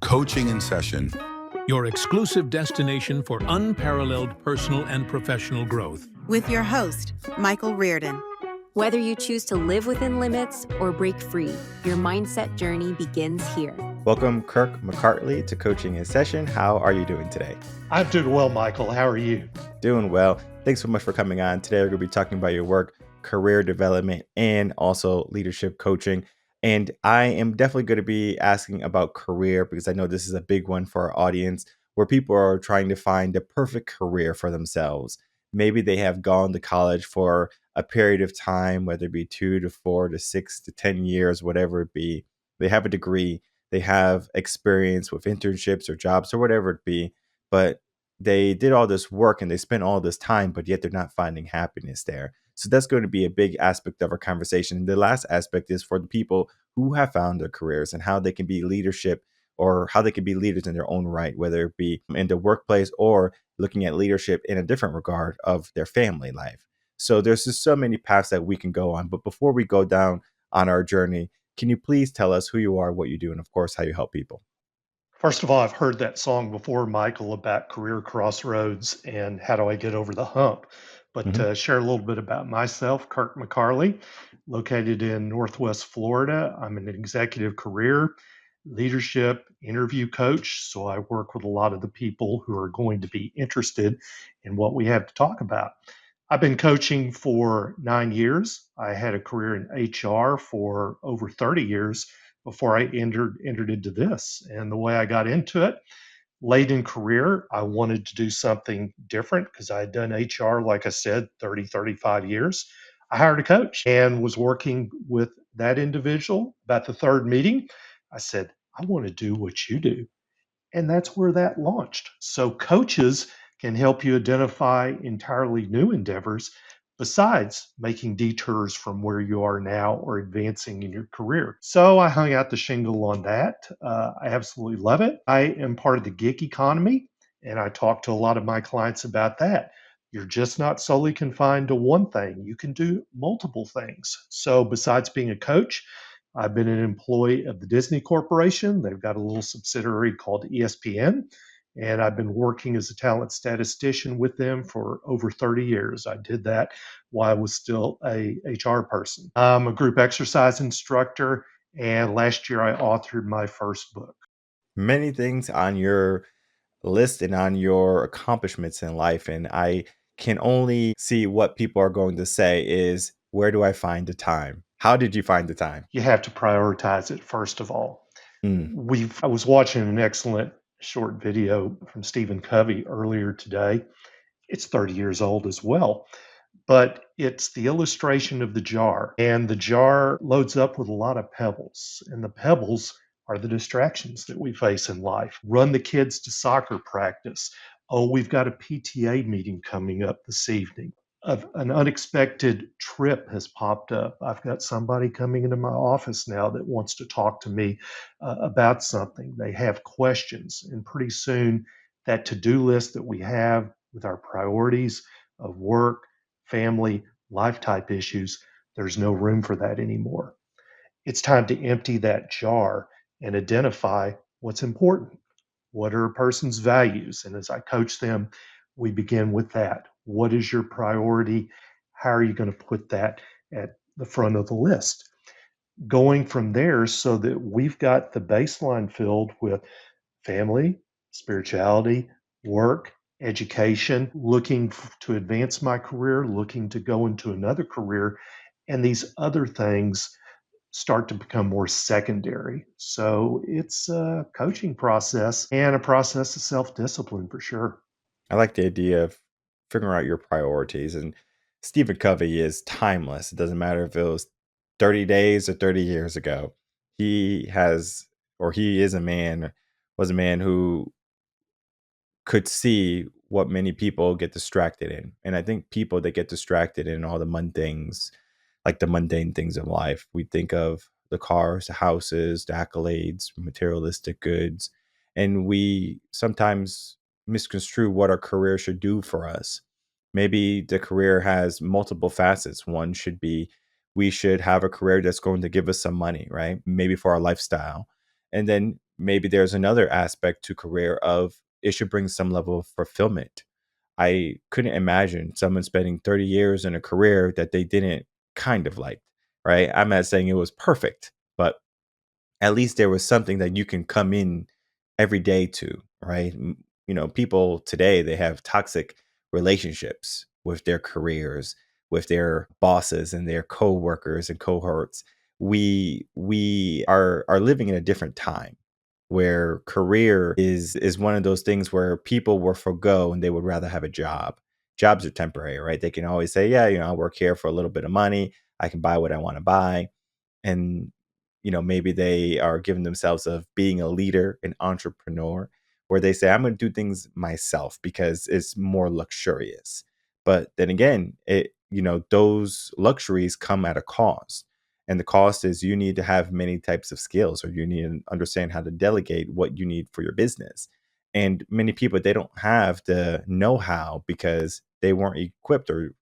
Coaching in Session. Your exclusive destination for unparalleled personal and professional growth. With your host, Michael Rearden. Whether you choose to live within limits or break free, your mindset journey begins here. Welcome, Kirk McCarley, to Coaching in Session. How are you doing today? I'm doing well, Michael. How are you? Doing well. Thanks so much for coming on. Today, we're going to be talking about your work, career development, and also leadership coaching. And I am definitely going to be asking about career because I know this is a big one for our audience where people are trying to find the perfect career for themselves. Maybe they have gone to college for a period of time, whether it be 2 to 4 to 6 to 10 years, whatever it be. They have a degree, they have experience with internships or jobs or whatever it be, but they did all this work and they spent all this time, but yet they're not finding happiness there. So that's going to be a big aspect of our conversation. And the last aspect is for the people who have found their careers and how they can be leadership or how they can be leaders in their own right, whether it be in the workplace or looking at leadership in a different regard of their family life. So there's just so many paths that we can go on. But before we go down on our journey, can you please tell us who you are, what you do, and of course, how you help people? First of all, I've heard that song before, Michael, about career crossroads and how do I get over the hump. But share a little bit about myself, Kirk McCarley, located in Northwest Florida. I'm an executive career leadership interview coach. So I work with a lot of the people who are going to be interested in what we have to talk about. I've been coaching for 9 years. I had a career in HR for over 30 years before I entered into this. And the way I got into it, late in career, I wanted to do something different because I had done HR, like I said, 30, 35 years. I hired a coach and was working with that individual. About the third meeting, I said, I want to do what you do. And that's where that launched. So coaches can help you identify entirely new endeavors besides making detours from where you are now or advancing in your career. So I hung out the shingle on that. I absolutely love it. I am part of the gig economy, and I talk to a lot of my clients about that. You're just not solely confined to one thing. You can do multiple things. So besides being a coach, I've been an employee of the Disney Corporation. They've got a little subsidiary called ESPN, and I've been working as a talent statistician with them for over 30 years. I did that while I was still a HR person. I'm a group exercise instructor, and last year I authored my first book. Many things on your list and on your accomplishments in life. And I can only see what people are going to say is, where do I find the time? How did you find the time? You have to prioritize it, first of all. Mm. I was watching an excellent short video from Stephen Covey earlier today. It's 30 years old as well, but it's the illustration of the jar. And the jar loads up with a lot of pebbles, and the pebbles are the distractions that we face in life. Run the kids to soccer practice. Oh, we've got a PTA meeting coming up this evening. An unexpected trip has popped up. I've got somebody coming into my office now that wants to talk to me about something. They have questions, and pretty soon that to-do list that we have with our priorities of work, family, life type issues, there's no room for that anymore. It's time to empty that jar and identify what's important. What are a person's values? And as I coach them, we begin with that. What is your priority? How are you going to put that at the front of the list? Going from there so that we've got the baseline filled with family, spirituality, work, education, looking to advance my career, looking to go into another career, and these other things start to become more secondary. So it's a coaching process and a process of self-discipline for sure. I like the idea of figuring out your priorities. And Stephen Covey is timeless. It doesn't matter if it was 30 days or 30 years ago. He has, or he is a man, was a man who could see what many people get distracted in. And I think people that get distracted in all the mundane, like the mundane things in life, we think of the cars, the houses, the accolades, materialistic goods, and we sometimes misconstrue what our career should do for us. Maybe the career has multiple facets. One should be we should have a career that's going to give us some money, right? Maybe for our lifestyle. And then maybe there's another aspect to career of it should bring some level of fulfillment. I couldn't imagine someone spending 30 years in a career that they didn't kind of like, right? I'm not saying it was perfect, but at least there was something that you can come in every day to, right? People today, they have toxic relationships with their careers, with their bosses and their co-workers and cohorts. We are living in a different time where career is one of those things where people will forgo and they would rather have a job. Jobs are temporary, right? They can always say, yeah, I work here for a little bit of money. I can buy what I want to buy. And maybe they are giving themselves of being a leader, an entrepreneur, where they say, I'm going to do things myself because it's more luxurious. But then again, those luxuries come at a cost. And the cost is you need to have many types of skills, or you need to understand how to delegate what you need for your business. And many people, they don't have the know-how because they weren't equipped or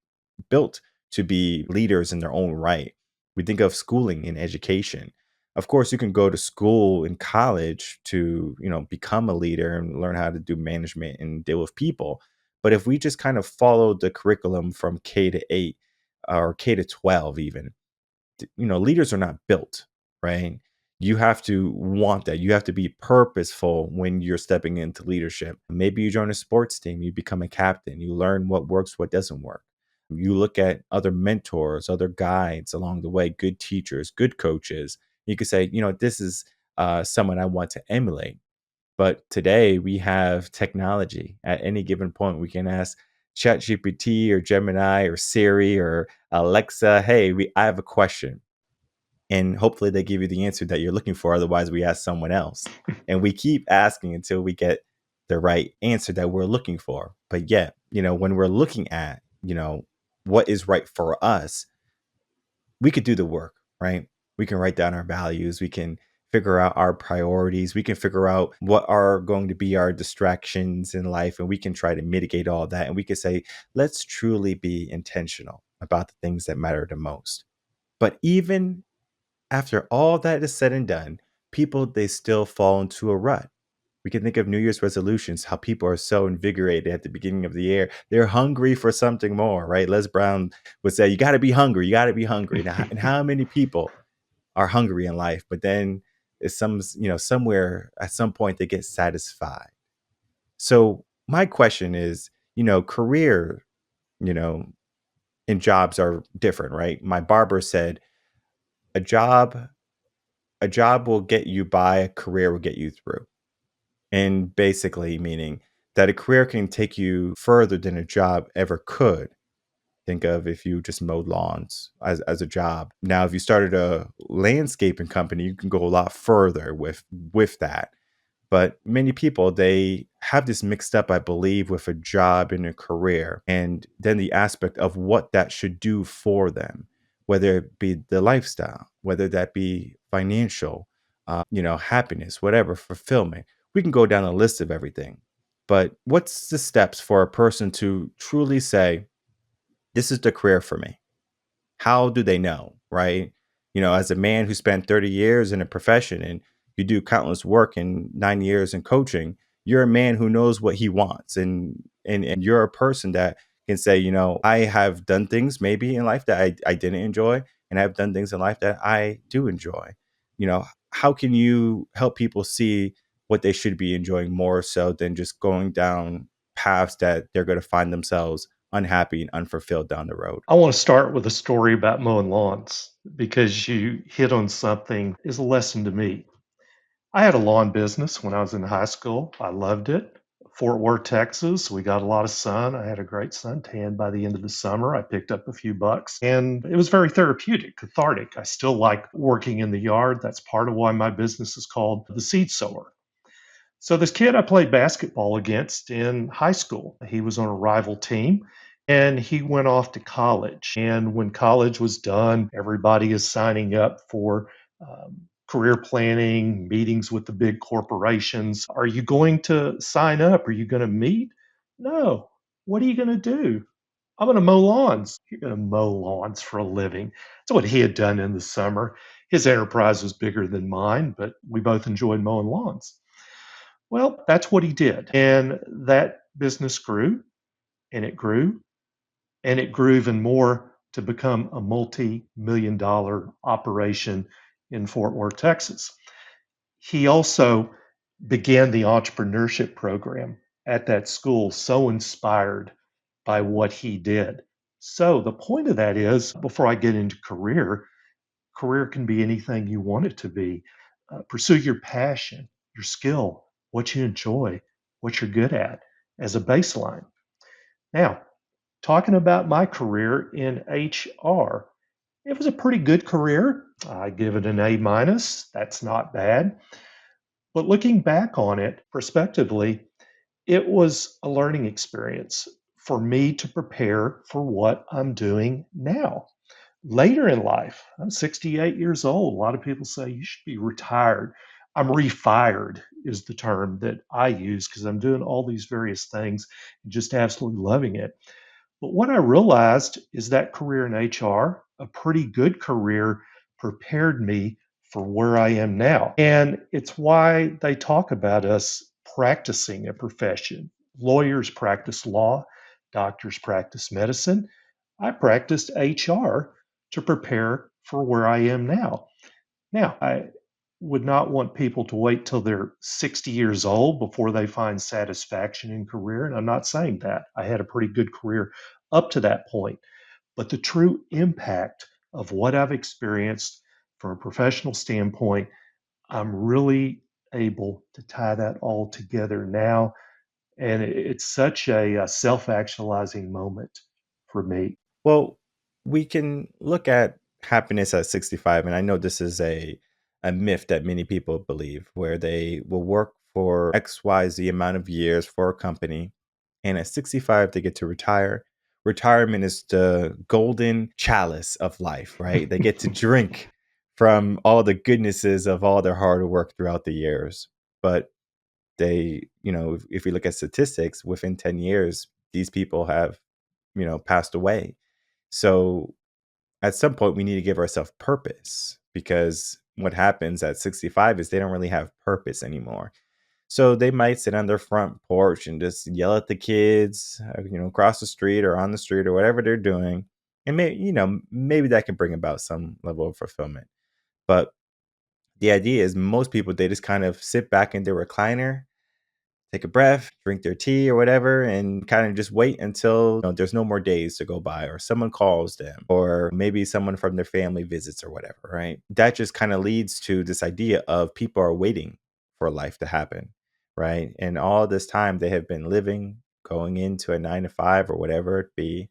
built to be leaders in their own right. We think of schooling and education. Of course, you can go to school in college to, become a leader and learn how to do management and deal with people. But if we just kind of follow the curriculum from K to 8 or K to 12 even, leaders are not built, right? You have to want that. You have to be purposeful when you're stepping into leadership. Maybe you join a sports team, you become a captain, you learn what works, what doesn't work. You look at other mentors, other guides along the way, good teachers, good coaches. You could say, this is someone I want to emulate. But today we have technology. At any given point, we can ask ChatGPT or Gemini or Siri or Alexa, hey, I have a question. And hopefully they give you the answer that you're looking for. Otherwise, we ask someone else. And we keep asking until we get the right answer that we're looking for. But yet, when we're looking at, what is right for us, we could do the work, right? We can write down our values. We can figure out our priorities. We can figure out what are going to be our distractions in life. And we can try to mitigate all that. And we could say, let's truly be intentional about the things that matter the most. But even after all that is said and done, people, they still fall into a rut. We can think of New Year's resolutions, how people are so invigorated at the beginning of the year. They're hungry for something more, right? Les Brown would say, you got to be hungry. You got to be hungry. And how many people are hungry in life, but then it's somewhere at some point they get satisfied. So my question is, career, you know, and jobs are different, right? My barber said, a job a job will get you by, a career will get you through. And basically meaning that a career can take you further than a job ever could. Think of if you just mowed lawns as a job. Now, if you started a landscaping company, you can go a lot further with that. But many people, they have this mixed up, I believe, with a job and a career, and then the aspect of what that should do for them, whether it be the lifestyle, whether that be financial, happiness, whatever, fulfillment. We can go down a list of everything. But what's the steps for a person to truly say, this is the career for me? How do they know, right? As a man who spent 30 years in a profession and you do countless work and 9 years in coaching, you're a man who knows what he wants. And you're a person that can say, I have done things maybe in life that I didn't enjoy, and I've done things in life that I do enjoy. How can you help people see what they should be enjoying more so than just going down paths that they're going to find themselves unhappy and unfulfilled down the road? I want to start with a story about mowing lawns because you hit on something is a lesson to me. I had a lawn business when I was in high school. I loved it. Fort Worth, Texas, we got a lot of sun. I had a great suntan by the end of the summer. I picked up a few bucks and it was very therapeutic, cathartic. I still like working in the yard. That's part of why my business is called the Seed Sower. So this kid I played basketball against in high school, he was on a rival team and he went off to college. And when college was done, everybody is signing up for career planning, meetings with the big corporations. Are you going to sign up? Are you going to meet? No. What are you going to do? I'm going to mow lawns. You're going to mow lawns for a living. That's what he had done in the summer. His enterprise was bigger than mine, but we both enjoyed mowing lawns. Well, that's what he did. And that business grew and it grew and it grew even more to become a multi-million dollar operation in Fort Worth, Texas. He also began the entrepreneurship program at that school, so inspired by what he did. So the point of that is, before I get into career can be anything you want it to be. Pursue your passion, your skill, what you enjoy, what you're good at as a baseline. Now, talking about my career in HR, it was a pretty good career. I give it an A minus. That's not bad. But looking back on it prospectively, it was a learning experience for me to prepare for what I'm doing now. Later in life, I'm 68 years old. A lot of people say you should be retired. I'm refired, is the term that I use because I'm doing all these various things and just absolutely loving it. But what I realized is that career in HR, a pretty good career, prepared me for where I am now. And it's why they talk about us practicing a profession. Lawyers practice law, doctors practice medicine. I practiced HR to prepare for where I am now. Now, I would not want people to wait till they're 60 years old before they find satisfaction in career. And I'm not saying that. I had a pretty good career up to that point. But the true impact of what I've experienced from a professional standpoint, I'm really able to tie that all together now. And it's such a self actualizing moment for me. Well, we can look at happiness at 65, and I know this is a myth that many people believe, where they will work for XYZ amount of years for a company, and at 65 they get to retire. Retirement is the golden chalice of life, right? They get to drink from all the goodnesses of all their hard work throughout the years. But if you look at statistics, within 10 years, these people have, passed away. So at some point, we need to give ourselves purpose, because what happens at 65 is they don't really have purpose anymore. So they might sit on their front porch and just yell at the kids, across the street or on the street or whatever they're doing. And maybe that can bring about some level of fulfillment. But the idea is most people, they just kind of sit back in their recliner, take a breath, drink their tea or whatever, and kind of just wait until there's no more days to go by, or someone calls them, or maybe someone from their family visits or whatever, right? That just kind of leads to this idea of people are waiting for life to happen, right? And all this time they have been living, going into a 9 to 5 or whatever it be.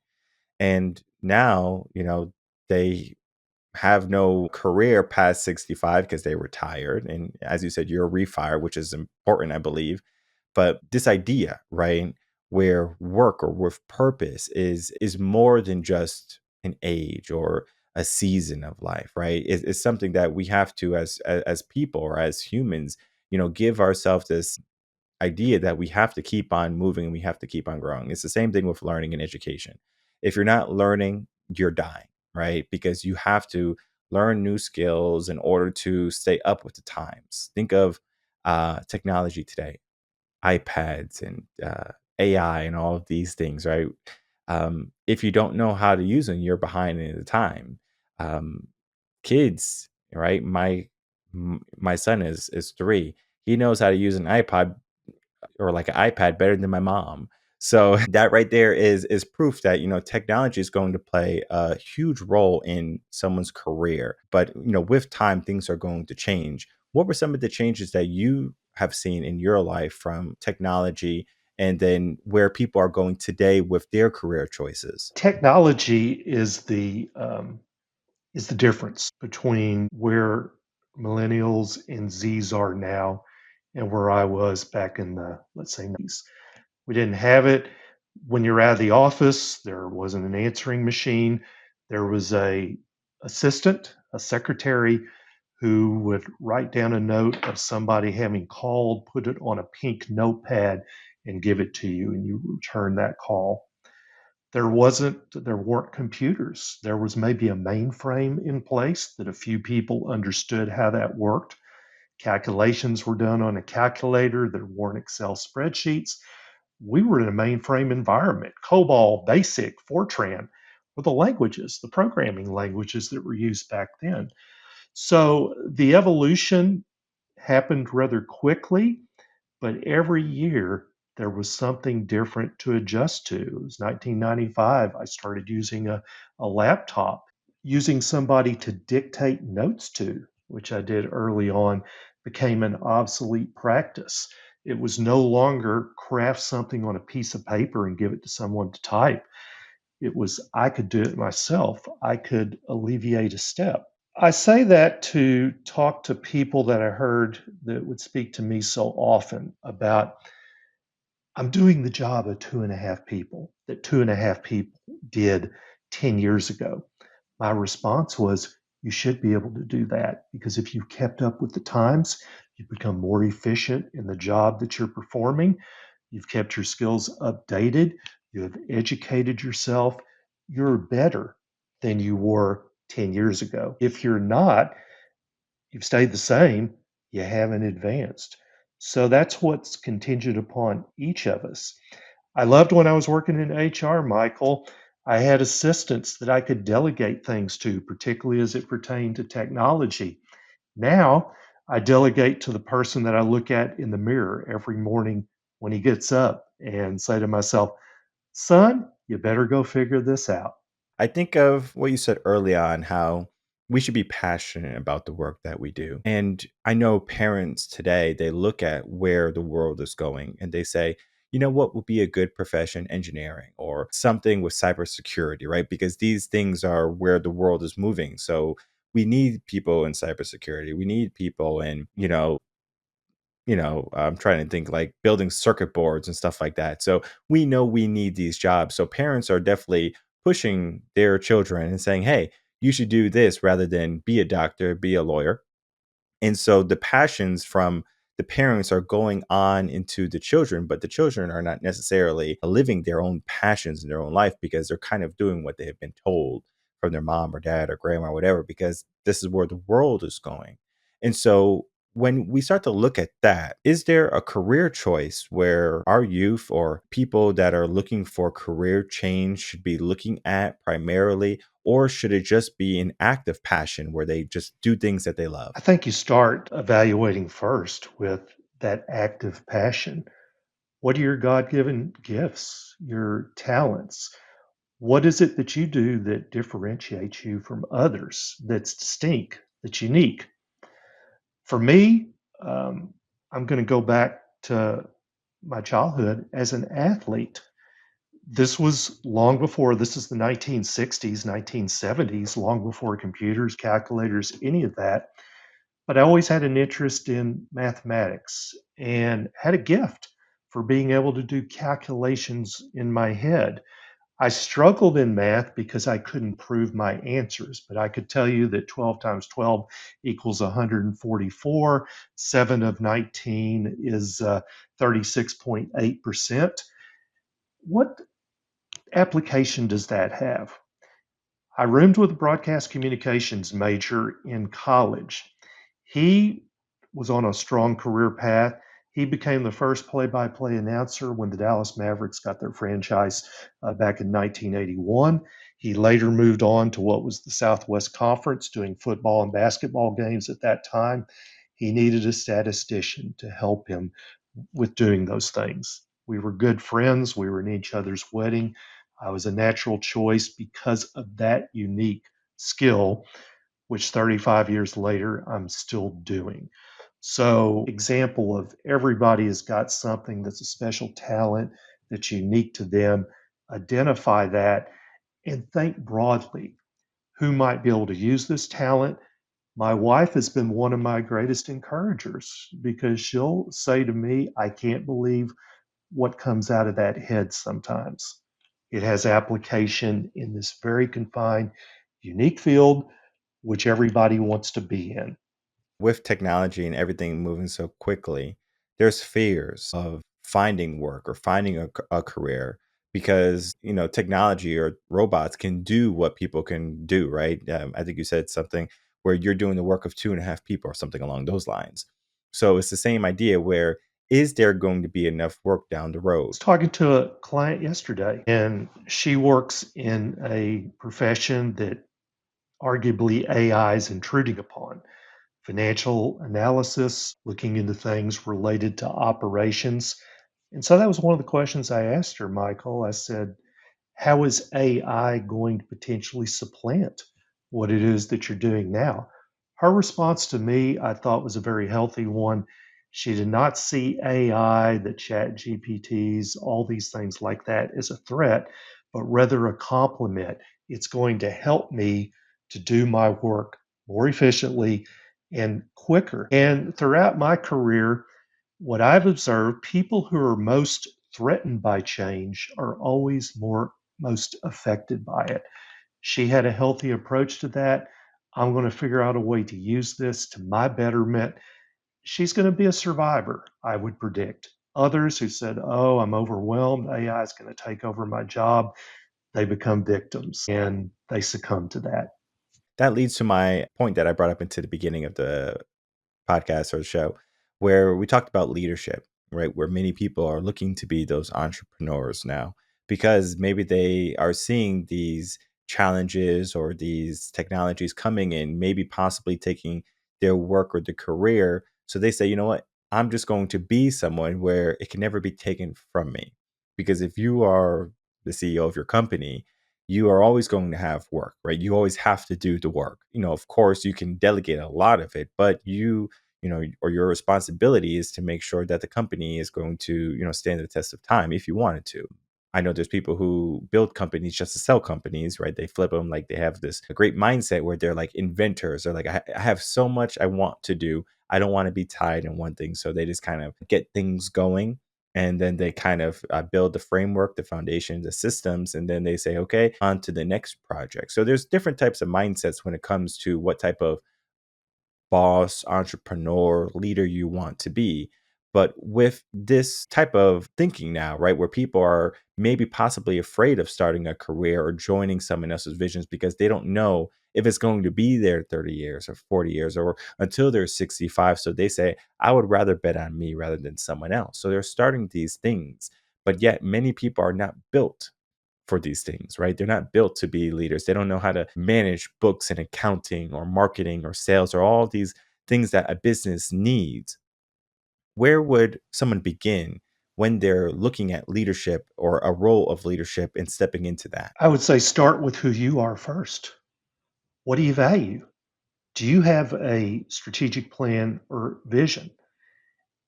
And now, they have no career past 65 because they retired. And as you said, you're a refire, which is important, I believe. But this idea, right, where work or with purpose is more than just an age or a season of life, right? It's something that we have to, as people or as humans, give ourselves this idea that we have to keep on moving and we have to keep on growing. It's the same thing with learning and education. If you're not learning, you're dying, right? Because you have to learn new skills in order to stay up with the times. Think of technology today, iPads and AI and all of these things, right? If you don't know how to use them, you're behind in the time. Um, Kids, right? My son is 3. He knows how to use an iPod or like an iPad better than my mom. So that right there is proof that technology is going to play a huge role in someone's career. But with time, things are going to change. What were some of the changes that you have seen in your life from technology, and then where people are going today with their career choices? Technology is the difference between where millennials and Z's are now and where I was back in the, let's say, 90s. We didn't have it. When you're out of the office, there wasn't an answering machine. There was a assistant, a secretary who would write down a note of somebody having called, put it on a pink notepad, and give it to you, and you return that call. There weren't computers. There was maybe a mainframe in place that a few people understood how that worked. Calculations were done on a calculator. There weren't Excel spreadsheets. We were in a mainframe environment. COBOL, BASIC, Fortran were the languages, the programming languages that were used back then. So the evolution happened rather quickly, but every year there was something different to adjust to. It was 1995. I started using a laptop, using somebody to dictate notes to, which I did early on, became an obsolete practice. It was no longer craft something on a piece of paper and give it to someone to type. It was, I could do it myself. I could alleviate a step. I say that to talk to people that I heard that would speak to me so often about, I'm doing the job of two and a half people that two and a half people did 10 years ago. My response was, you should be able to do that, because if you've kept up with the times, you've become more efficient in the job that you're performing. You've kept your skills updated. You have educated yourself. You're better than you were 10 years ago. If you're not, you've stayed the same, you haven't advanced. So that's what's contingent upon each of us. I loved when I was working in HR, Michael. I had assistants that I could delegate things to, particularly as it pertained to technology. Now I delegate to the person that I look at in the mirror every morning when he gets up and say to myself, son, you better go figure this out. I think of what you said early on, how we should be passionate about the work that we do. And I know parents today, they look at where the world is going and they say, you know what would be a good profession? Engineering or something with cybersecurity, right? Because these things are where the world is moving. So we need people in cybersecurity. We need people in, I'm trying to think like building circuit boards and stuff like that. So we know we need these jobs. So parents are definitely pushing their children and saying, hey, you should do this rather than be a doctor, be a lawyer. And so the passions from the parents are going on into the children, but the children are not necessarily living their own passions in their own life because they're kind of doing what they have been told from their mom or dad or grandma or whatever, because this is where the world is going. And so when we start to look at that, is there a career choice where our youth or people that are looking for career change should be looking at primarily? Or should it just be an act of passion where they just do things that they love? I think you start evaluating first with that active passion. What are your God given gifts, your talents? What is it that you do that differentiates you from others, that's distinct, that's unique? For me, I'm going to go back to my childhood as an athlete. This was long before, this is the 1960s, 1970s, long before computers, calculators, any of that. But I always had an interest in mathematics and had a gift for being able to do calculations in my head. I struggled in math because I couldn't prove my answers, but I could tell you that 12 times 12 equals 144. 7 of 19 is 36.8%. What application does that have? I roomed with a broadcast communications major in college. He was on a strong career path. He became the first play by play announcer when the Dallas Mavericks got their franchise back in 1981. He later moved on to what was the Southwest Conference, doing football and basketball games at that time. He needed a statistician to help him with doing those things. We were good friends. We were in each other's wedding. I was a natural choice because of that unique skill, which 35 years later, I'm still doing. So, example of everybody has got something that's a special talent that's unique to them. Identify that and think broadly. Who might be able to use this talent? My wife has been one of my greatest encouragers because she'll say to me, I can't believe what comes out of that head sometimes. It has application in this very confined, unique field, which everybody wants to be in. With technology and everything moving so quickly, there's fears of finding work or finding a career because, technology or robots can do what people can do, right? I think you said something where you're doing the work of 2.5 people or something along those lines. So it's the same idea where is there going to be enough work down the I road? was talking to a client yesterday, and she works in a profession that arguably AI is intruding upon financial analysis, looking into things related to operations. And so that was one of the questions I asked her, Michael. I said, how is AI going to potentially supplant what it is that you're doing now? Her response to me, I thought, was a very healthy one. She did not see AI, the chat GPTs, all these things like that as a threat, but rather a complement. It's going to help me to do my work more efficiently and quicker. And throughout my career, what I've observed, people who are most threatened by change are always most affected by it. She had a healthy approach to that. I'm going to figure out a way to use this to my betterment. She's going to be a survivor, I would predict. Others who said, oh, I'm overwhelmed, AI is going to take over my job, they become victims and they succumb to that. That leads to my point that I brought up into the beginning of the podcast or show, where we talked about leadership, right? Where many people are looking to be those entrepreneurs now because maybe they are seeing these challenges or these technologies coming in, maybe possibly taking their work or their career. So they say, you know what? I'm just going to be someone where it can never be taken from me. Because if you are the CEO of your company, you are always going to have work, right? You always have to do the work. Of course, you can delegate a lot of it, but or your responsibility is to make sure that the company is going to, stand the test of time if you wanted to. I know there's people who build companies just to sell companies, right? They flip them like they have this great mindset where they're like inventors. They're like, I have so much I want to do. I don't want to be tied in one thing. So they just kind of get things going and then they kind of build the framework, the foundation, the systems, and then they say, okay, on to the next project. So there's different types of mindsets when it comes to what type of boss, entrepreneur, leader you want to be. But with this type of thinking now, right, where people are maybe possibly afraid of starting a career or joining someone else's visions because they don't know if it's going to be there 30 years or 40 years or until they're 65. So they say, I would rather bet on me rather than someone else. So they're starting these things. But yet many people are not built for these things, right? They're not built to be leaders. They don't know how to manage books and accounting or marketing or sales or all these things that a business needs. Where would someone begin when they're looking at leadership or a role of leadership and stepping into that? I would say start with who you are first. What do you value? Do you have a strategic plan or vision?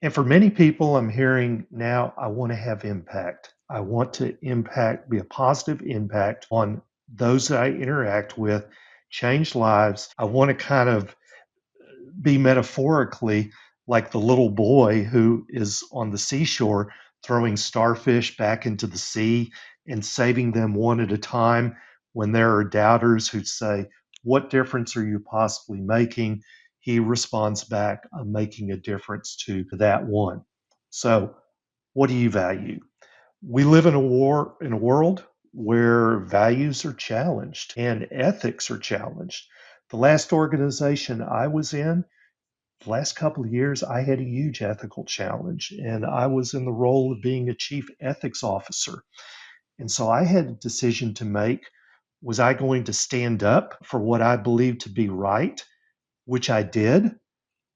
And for many people, I'm hearing now, I want to have impact. I want to impact, be a positive impact on those that I interact with, change lives. I want to kind of be metaphorically like the little boy who is on the seashore throwing starfish back into the sea and saving them one at a time when there are doubters who say, what difference are you possibly making? He responds back, I'm making a difference to that one. So, what do you value? We live in a world where values are challenged and ethics are challenged. The last organization I was in, the last couple of years, I had a huge ethical challenge, and I was in the role of being a chief ethics officer. And so I had a decision to make. Was I going to stand up for what I believed to be right, which I did?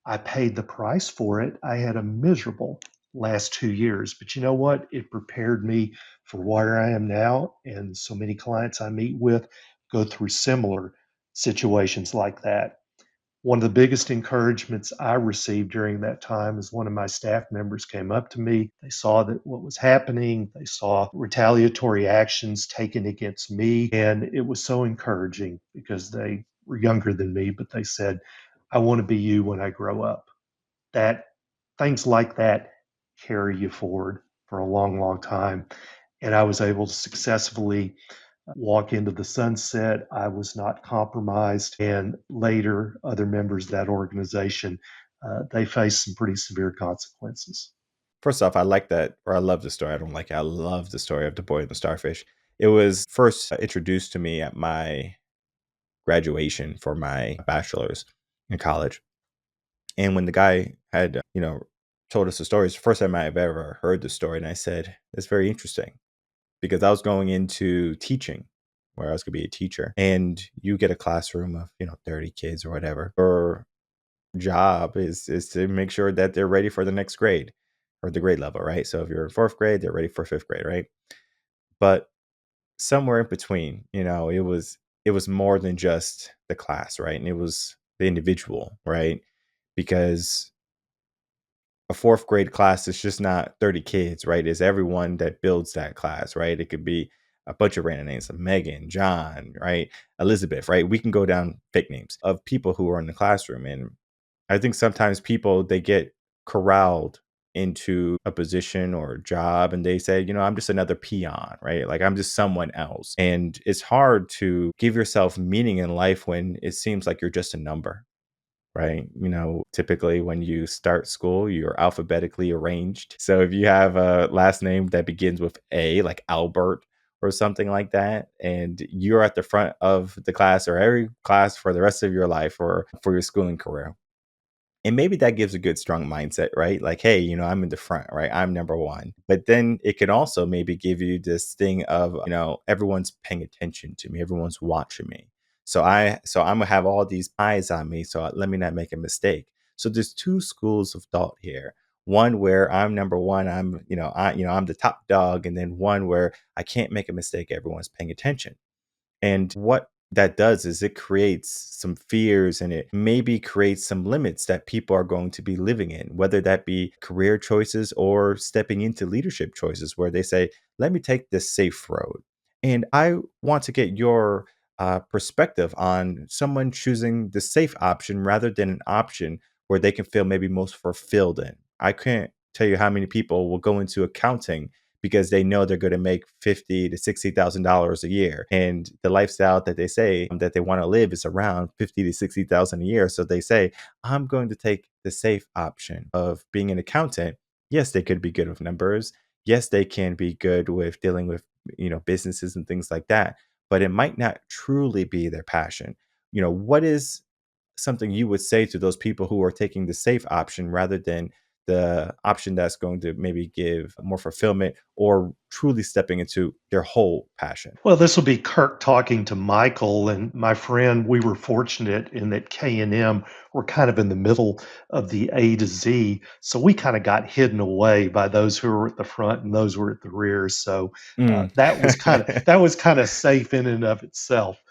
I paid the price for it. I had a miserable last 2 years, but you know what? It prepared me for where I am now. And so many clients I meet with go through similar situations like that. One of the biggest encouragements I received during that time is one of my staff members came up to me. They saw that what was happening, they saw retaliatory actions taken against me, and it was so encouraging because they were younger than me, but they said, I want to be you when I grow up. That things like that carry you forward for a long, long time. And I was able to successfully walk into the sunset. I was not compromised. And later, other members of that organization, they faced some pretty severe consequences. First off, I like that, or I love the story. I don't like it. I love the story of the boy and the starfish. It was first introduced to me at my graduation for my bachelor's in college. And when the guy had, told us the story, it's the first time I've ever heard the story. And I said, that's very interesting because I was going into teaching where I was going to be a teacher. And you get a classroom of, 30 kids or whatever. Your job is to make sure that they're ready for the next grade or the grade level, right? So if you're in fourth grade, they're ready for fifth grade, right? But somewhere in between, it was more than just the class, right? And it was the individual, right? Because a fourth grade class is just not 30 kids, right? It's everyone that builds that class, right? It could be a bunch of random names, like Megan, John, right? Elizabeth, right? We can go down fake names of people who are in the classroom. And I think sometimes people, they get corralled into a position or a job and they say, I'm just another peon, right? Like I'm just someone else. And it's hard to give yourself meaning in life when it seems like you're just a number, right? Typically when you start school, you're alphabetically arranged. So if you have a last name that begins with A, like Albert or something like that, and you're at the front of the class or every class for the rest of your life or for your schooling career. And maybe that gives a good, strong mindset, right? Like, hey, I'm in the front, right? I'm number one. But then it can also maybe give you this thing of, everyone's paying attention to me, everyone's watching me. So I'm gonna have all these eyes on me. So let me not make a mistake. So there's two schools of thought here. One where I'm number one, I'm the top dog, and then one where I can't make a mistake, everyone's paying attention. And what that does is it creates some fears and it maybe creates some limits that people are going to be living in, whether that be career choices or stepping into leadership choices where they say, let me take this safe road. And I want to get your perspective on someone choosing the safe option rather than an option where they can feel maybe most fulfilled in. I can't tell you how many people will go into accounting because they know they're going to make $50,000 to $60,000 a year, and the lifestyle that they say that they want to live is around 50 to 60,000 a year. So they say, "I'm going to take the safe option of being an accountant." Yes, they could be good with numbers. Yes, they can be good with dealing with businesses and things like that. But it might not truly be their passion. What is something you would say to those people who are taking the safe option rather than the option that's going to maybe give more fulfillment or truly stepping into their whole passion? Well, this will be Kirk talking to Michael and my friend. We were fortunate in that K&M were kind of in the middle of the A to Z, so we kind of got hidden away by those who were at the front and those who were at the rear. So Mm. that was kind of safe in and of itself.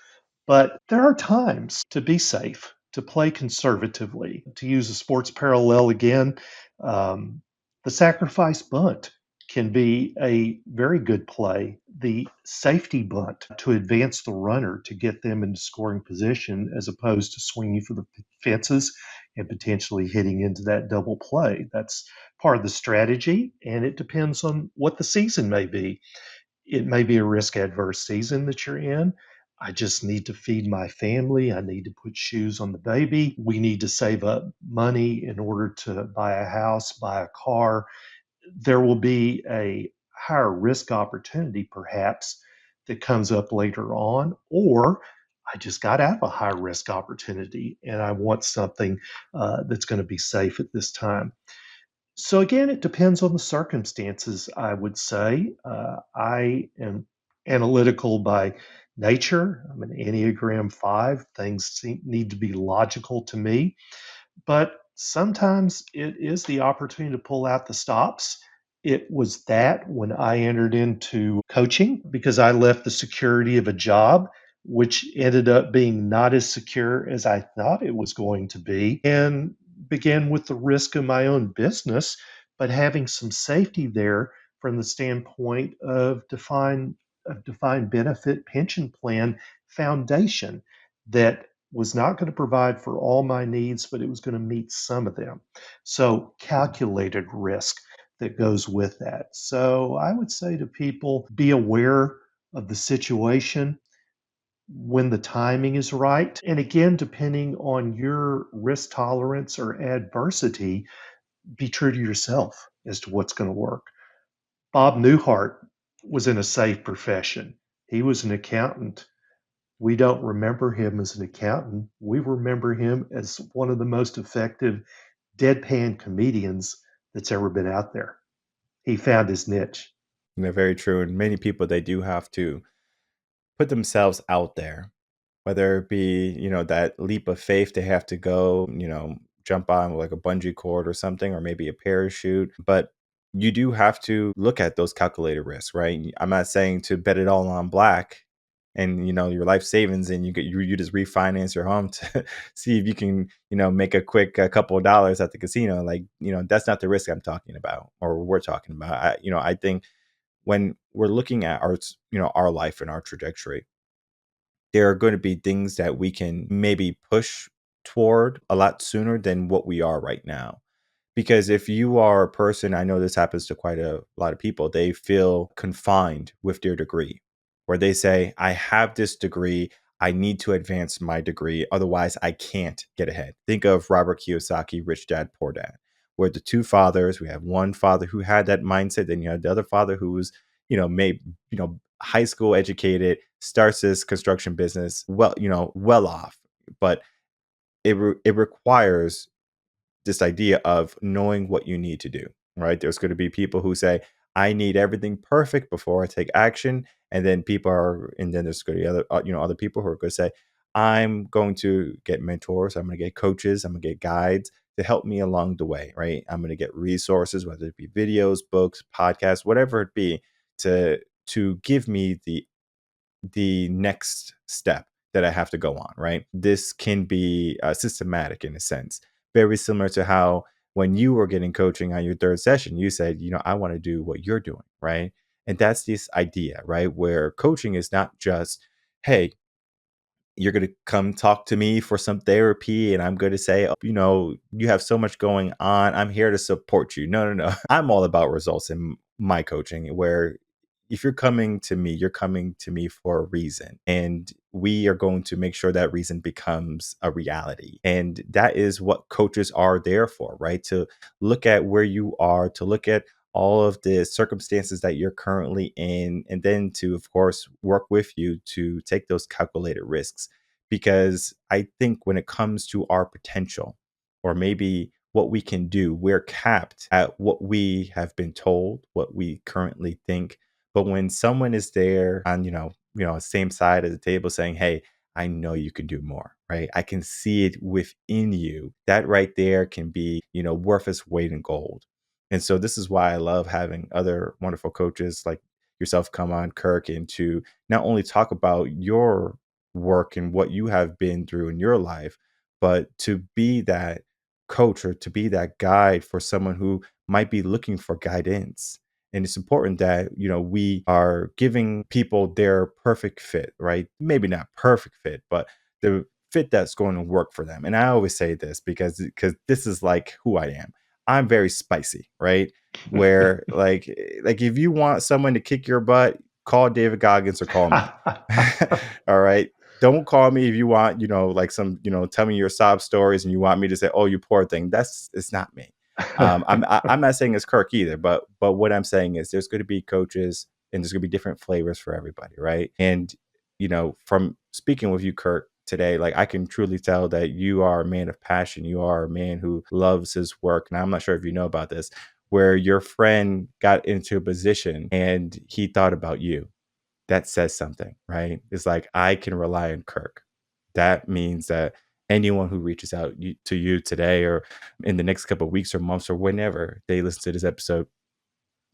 But there are times to be safe, to play conservatively. To use a sports parallel again, um, the sacrifice bunt can be a very good play. The safety bunt to advance the runner to get them into scoring position as opposed to swinging for the fences and potentially hitting into that double play. That's part of the strategy, and it depends on what the season may be. It may be a risk adverse season that you're in. I just need to feed my family. I need to put shoes on the baby. We need to save up money in order to buy a house, buy a car. There will be a higher risk opportunity, perhaps, that comes up later on. Or I just got out of a high risk opportunity and I want something that's going to be safe at this time. So again, it depends on the circumstances, I would say. I am analytical by nature. I'm an Enneagram 5. Need to be logical to me. But sometimes it is the opportunity to pull out the stops. It was that when I entered into coaching because I left the security of a job, which ended up being not as secure as I thought it was going to be, and began with the risk of my own business, but having some safety there from the standpoint of defined benefit pension plan foundation that was not going to provide for all my needs, but it was going to meet some of them. So, calculated risk that goes with that. So, I would say to people be aware of the situation when the timing is right. And again, depending on your risk tolerance or adversity, be true to yourself. as to what's going to work. Bob Newhart was in a safe profession. He was an accountant. We don't remember him as an accountant. We remember him as one of the most effective deadpan comedians that's ever been out there. He found his niche. And they're very true. And many people, they do have to put themselves out there, whether it be, that leap of faith they have to go, jump on like a bungee cord or something, or maybe a parachute. But you do have to look at those calculated risks, right? I'm not saying to bet it all on black and your life savings, and you just refinance your home to see if you can make a quick couple of dollars at the casino. Like, that's not the risk I'm talking about, or we're talking about. I think when we're looking at our life and our trajectory, there are going to be things that we can maybe push toward a lot sooner than what we are right now. Because if you are a person, I know this happens to quite a lot of people, they feel confined with their degree, where they say, I have this degree, I need to advance my degree, otherwise I can't get ahead. Think of Robert Kiyosaki, Rich Dad, Poor Dad, where the two fathers, we have one father who had that mindset, then you have the other father who was, made, high school educated, starts this construction business, well off. But it requires this idea of knowing what you need to do, right? There's going to be people who say, I need everything perfect before I take action. And then there's going to be other people who are going to say, I'm going to get mentors. I'm going to get coaches. I'm going to get guides to help me along the way, right? I'm going to get resources, whether it be videos, books, podcasts, whatever it be, to give me the next step that I have to go on, right? This can be systematic in a sense, very similar to how when you were getting coaching on your third session, you said, I want to do what you're doing, right? And that's this idea, right? Where coaching is not just, hey, you're going to come talk to me for some therapy and I'm going to say, oh, you have so much going on, I'm here to support you. No, no, no. I'm all about results in my coaching, where if you're coming to me, you're coming to me for a reason. And we are going to make sure that reason becomes a reality. And that is what coaches are there for, right? To look at where you are, to look at all of the circumstances that you're currently in, and then to, of course, work with you to take those calculated risks. Because I think when it comes to our potential, or maybe what we can do, we're capped at what we have been told, what we currently think. But when someone is there on, same side of the table saying, hey, I know you can do more, right? I can see it within you. That right there can be, worth its weight in gold. And so this is why I love having other wonderful coaches like yourself come on, Kirk, and to not only talk about your work and what you have been through in your life, but to be that coach or to be that guide for someone who might be looking for guidance. And it's important that, we are giving people their perfect fit, right? Maybe not perfect fit, but the fit that's going to work for them. And I always say this because this is like who I am. I'm very spicy, right? Where like if you want someone to kick your butt, call David Goggins or call me. All right. Don't call me if you want, like some, tell me your sob stories and you want me to say, oh, you poor thing. It's not me. I'm not saying it's Kirk either, but what I'm saying is there's going to be coaches and there's going to be different flavors for everybody, right? And from speaking with you, Kirk, today, like I can truly tell that you are a man of passion. You are a man who loves his work. And I'm not sure if you know about this, where your friend got into a position and he thought about you. That says something, right? It's like, I can rely on Kirk. That means that anyone who reaches out to you today or in the next couple of weeks or months or whenever they listen to this episode,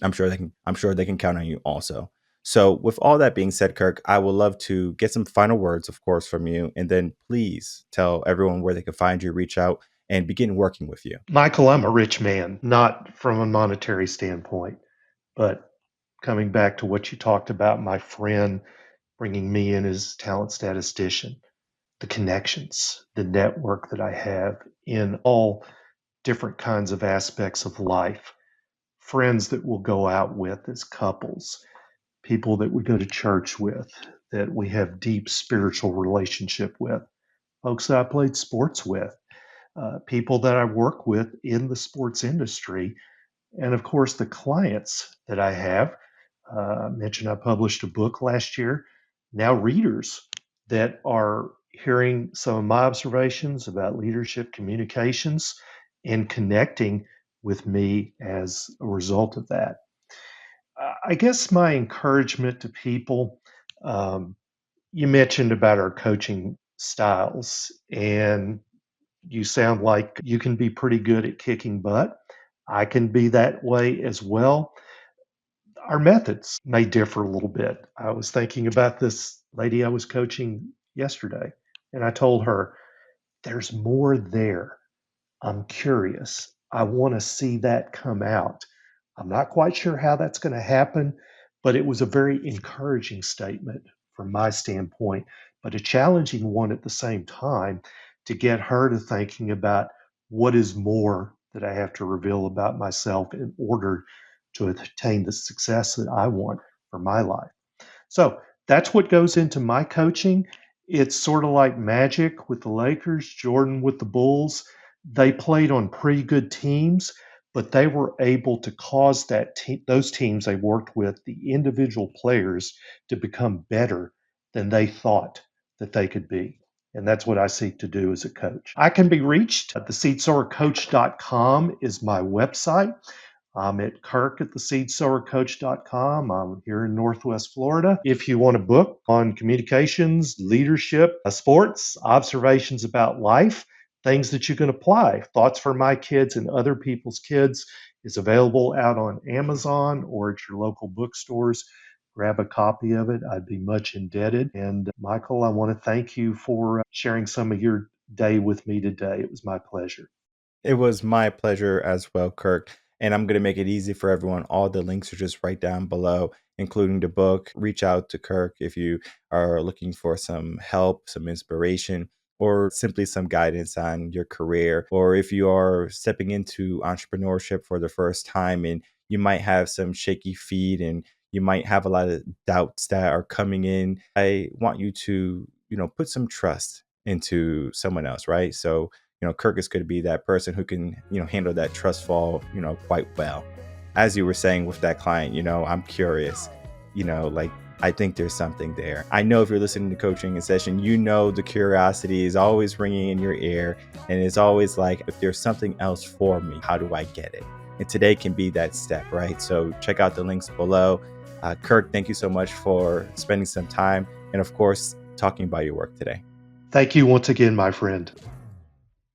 I'm sure they can count on you also. So with all that being said, Kirk, I would love to get some final words, of course, from you. And then please tell everyone where they can find you, reach out, and begin working with you. Michael, I'm a rich man, not from a monetary standpoint, but coming back to what you talked about, my friend bringing me in as talent statistician, the connections, the network that I have in all different kinds of aspects of life, friends that we'll go out with as couples, people that we go to church with, that we have deep spiritual relationship with, folks that I played sports with, people that I work with in the sports industry And of course, the clients that I have, I mentioned I published a book last year, now readers that are hearing some of my observations about leadership communications and connecting with me as a result of that. I guess my encouragement to people, um, you mentioned about our coaching styles, and you sound like you can be pretty good at kicking butt. I can be that way as well. Our methods may differ a little bit. I was thinking about this lady I was coaching yesterday, and I told her, there's more there. I'm curious. I want to see that come out. I'm not quite sure how that's going to happen, but it was a very encouraging statement from my standpoint, but a challenging one at the same time to get her to thinking about what is more that I have to reveal about myself in order to attain the success that I want for my life. So that's what goes into my coaching. It's sort of like Magic with the Lakers, Jordan with the Bulls. They played on pretty good teams, but they were able to cause those teams they worked with, the individual players, to become better than they thought that they could be. And that's what I seek to do as a coach. I can be reached at theseedsowercoach.com is my website. I'm at Kirk at theseedsowercoach.com. I'm here in Northwest Florida. If you want a book on communications, leadership, sports, observations about life, things that you can apply, Thoughts for My Kids and Other People's Kids is available out on Amazon or at your local bookstores. Grab a copy of it. I'd be much indebted. And Michael, I want to thank you for sharing some of your day with me today. It was my pleasure. It was my pleasure as well, Kirk. And I'm going to make it easy for everyone. All the links are just right down below, including the book. Reach out to Kirk if you are looking for some help, some inspiration, or simply some guidance on your career. Or if you are stepping into entrepreneurship for the first time and you might have some shaky feet and you might have a lot of doubts that are coming in, I want you to, put some trust into someone else, right? So Kirk is going to be that person who can, handle that trust fall, quite well. As you were saying with that client, I'm curious, like I think there's something there. I know if you're listening to coaching in session, the curiosity is always ringing in your ear. And it's always like, if there's something else for me, how do I get it? And today can be that step, right? So check out the links below. Kirk, thank you so much for spending some time and, of course, talking about your work today. Thank you once again, my friend.